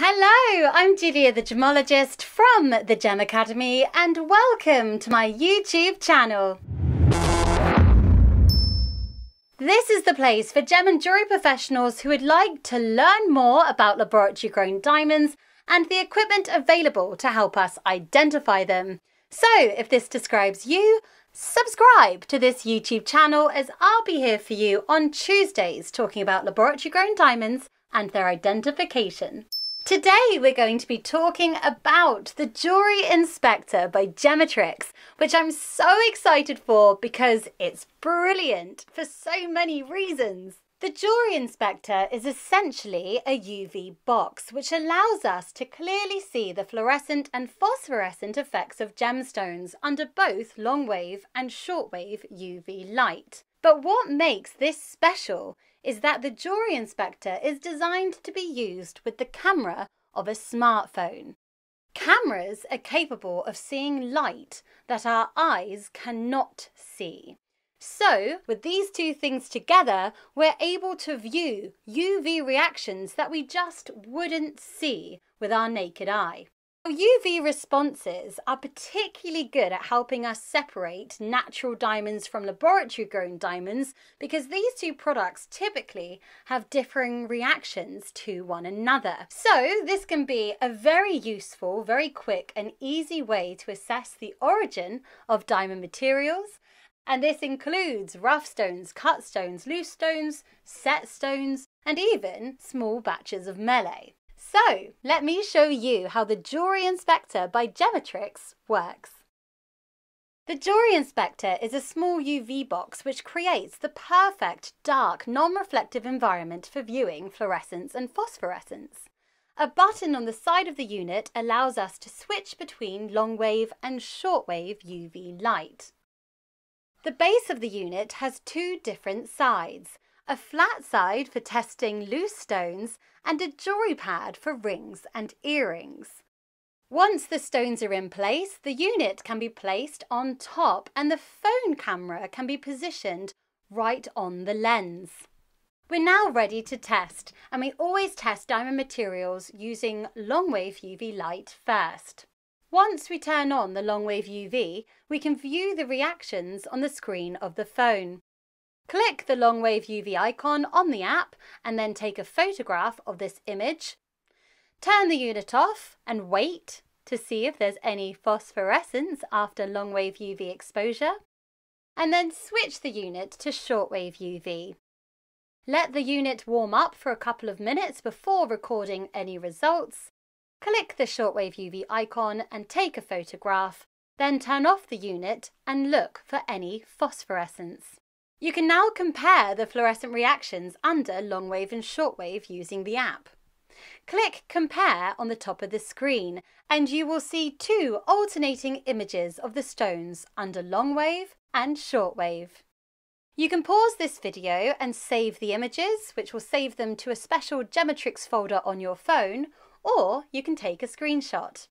Hello, I'm Julia the Gemologist from the Gem Academy and welcome to my YouTube channel. This is the place for gem and jewellery professionals who would like to learn more about laboratory grown diamonds and the equipment available to help us identify them. So if this describes you, subscribe to this YouTube channel as I'll be here for you on Tuesdays talking about laboratory grown diamonds and their identification. Today we're going to be talking about the Jewellery Inspector by Gemetrix, which I'm so excited for because it's brilliant for so many reasons. The Jewellery Inspector is essentially a UV box which allows us to clearly see the fluorescent and phosphorescent effects of gemstones under both longwave and shortwave UV light. But what makes this special is that the Jewellery Inspector is designed to be used with the camera of a smartphone. Cameras are capable of seeing light that our eyes cannot see. So, with these two things together, we're able to view UV reactions that we just wouldn't see with our naked eye. UV responses are particularly good at helping us separate natural diamonds from laboratory-grown diamonds because these two products typically have differing reactions to one another. So this can be a very useful, very quick and easy way to assess the origin of diamond materials. And this includes rough stones, cut stones, loose stones, set stones, and even small batches of melee. So, let me show you how the Jewellery Inspector by Gemetrix works. The Jewellery Inspector is a small UV box which creates the perfect, dark, non-reflective environment for viewing fluorescence and phosphorescence. A button on the side of the unit allows us to switch between long-wave and short-wave UV light. The base of the unit has two different sides. A flat side for testing loose stones and a jewellery pad for rings and earrings. Once the stones are in place, the unit can be placed on top and the phone camera can be positioned right on the lens. We're now ready to test, and we always test diamond materials using long-wave UV light first. Once we turn on the long-wave UV, we can view the reactions on the screen of the phone. Click the longwave UV icon on the app and then take a photograph of this image. Turn the unit off and wait to see if there's any phosphorescence after longwave UV exposure. And then switch the unit to shortwave UV. Let the unit warm up for a couple of minutes before recording any results. Click the shortwave UV icon and take a photograph. Then turn off the unit and look for any phosphorescence. You can now compare the fluorescent reactions under longwave and shortwave using the app. Click Compare on the top of the screen and you will see two alternating images of the stones under longwave and shortwave. You can pause this video and save the images, which will save them to a special Gemetrix folder on your phone, or you can take a screenshot.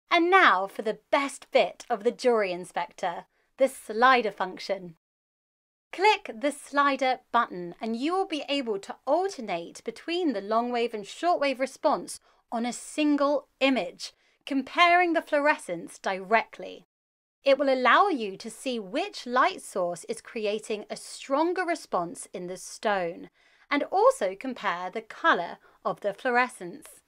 And now for the best bit of the Jewellery Inspector, the slider function. Click the slider button and you will be able to alternate between the longwave and shortwave response on a single image, comparing the fluorescence directly. It will allow you to see which light source is creating a stronger response in the stone, and also compare the colour of the fluorescence.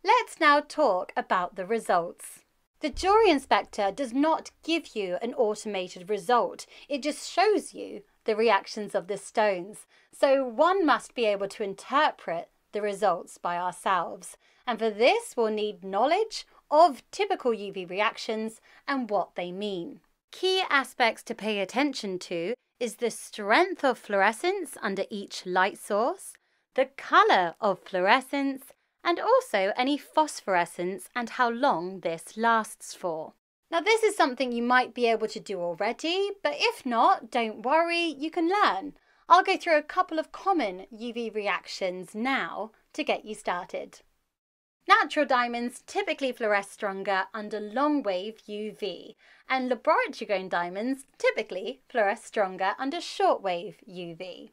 Let's now talk about the results. The Jewellery Inspector does not give you an automated result, it just shows you the reactions of the stones. So one must be able to interpret the results by ourselves. And for this we'll need knowledge of typical UV reactions and what they mean. Key aspects to pay attention to is the strength of fluorescence under each light source, the colour of fluorescence, and also any phosphorescence and how long this lasts for. Now this is something you might be able to do already, but if not, don't worry, you can learn. I'll go through a couple of common UV reactions now to get you started. Natural diamonds typically fluoresce stronger under long-wave UV, and laboratory-grown diamonds typically fluoresce stronger under short-wave UV.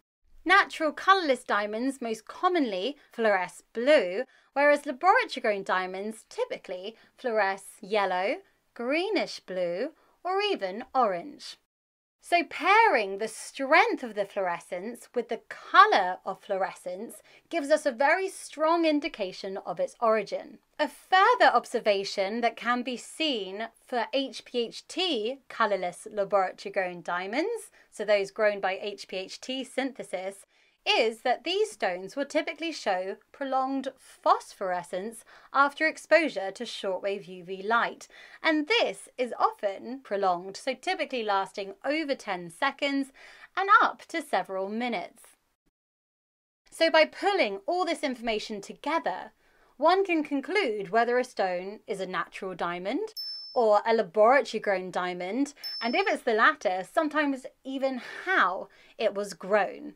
Natural colourless diamonds most commonly fluoresce blue, whereas laboratory-grown diamonds typically fluoresce yellow, greenish blue, or even orange. So pairing the strength of the fluorescence with the colour of fluorescence gives us a very strong indication of its origin. A further observation that can be seen for HPHT colourless laboratory-grown diamonds, so those grown by HPHT synthesis, is that these stones will typically show prolonged phosphorescence after exposure to shortwave UV light. And this is often prolonged, so typically lasting over 10 seconds and up to several minutes. So by pulling all this information together, one can conclude whether a stone is a natural diamond or a laboratory-grown diamond, and if it's the latter, sometimes even how it was grown.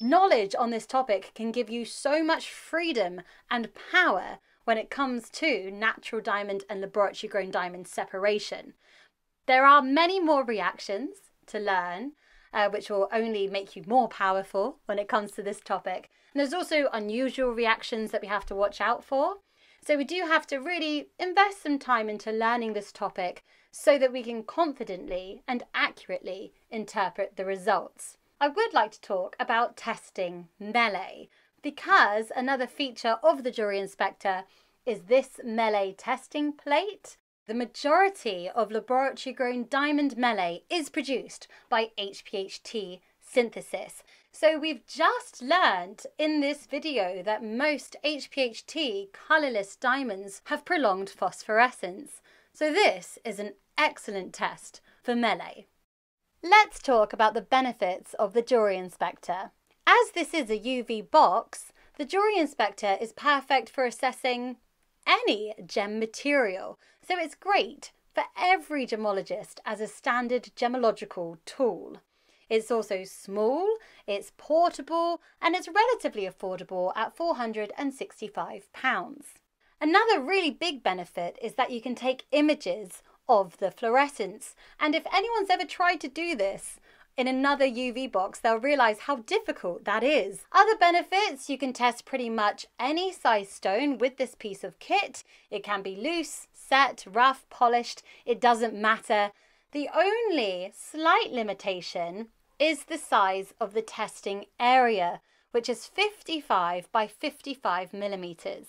Knowledge on this topic can give you so much freedom and power when it comes to natural diamond and laboratory-grown diamond separation. There are many more reactions to learn, which will only make you more powerful when it comes to this topic. And there's also unusual reactions that we have to watch out for. So we do have to really invest some time into learning this topic so that we can confidently and accurately interpret the results. I would like to talk about testing melee, because another feature of the Jewellery Inspector is this melee testing plate. The majority of laboratory-grown diamond melee is produced by HPHT synthesis. So we've just learned in this video that most HPHT colourless diamonds have prolonged phosphorescence. So this is an excellent test for melee. Let's talk about the benefits of the Jewellery Inspector. As this is a UV box, the Jewellery Inspector is perfect for assessing any gem material. So it's great for every gemologist as a standard gemological tool. It's also small, it's portable, and it's relatively affordable at £465. Another really big benefit is that you can take images of the fluorescence, and if anyone's ever tried to do this in another UV box, they'll realise how difficult that is. Other benefits: you can test pretty much any size stone with this piece of kit. It can be loose, set, rough, polished, it doesn't matter. The only slight limitation is the size of the testing area, which is 55 by 55 millimeters.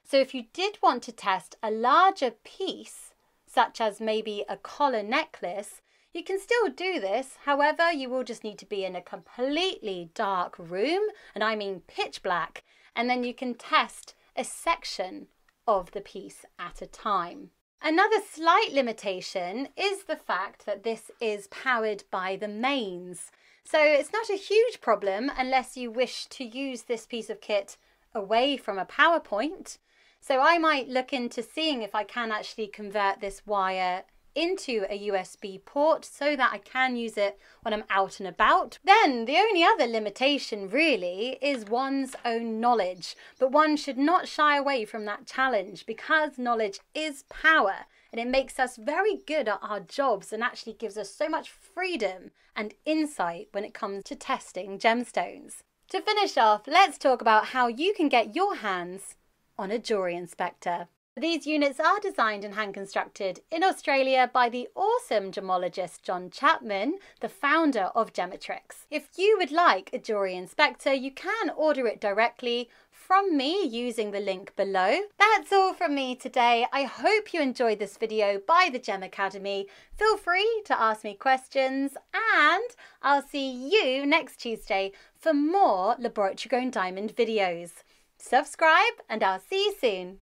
So if you did want to test a larger piece, such as maybe a collar necklace, you can still do this. However, you will just need to be in a completely dark room, and I mean pitch black, and then you can test a section of the piece at a time. Another slight limitation is the fact that this is powered by the mains. So it's not a huge problem unless you wish to use this piece of kit away from a power point. So I might look into seeing if I can actually convert this wire into a USB port so that I can use it when I'm out and about. Then the only other limitation really is one's own knowledge, but one should not shy away from that challenge, because knowledge is power and it makes us very good at our jobs and actually gives us so much freedom and insight when it comes to testing gemstones. To finish off, let's talk about how you can get your hands on a Jewellery Inspector. These units are designed and hand constructed in Australia by the awesome gemologist John Chapman, the founder of Gemetrix. If you would like a Jewellery Inspector, you can order it directly from me using the link below. That's all from me today. I hope you enjoyed this video by the Gem Academy. Feel free to ask me questions, and I'll see you next Tuesday for more laboratory grown diamond videos. Subscribe and I'll see you soon.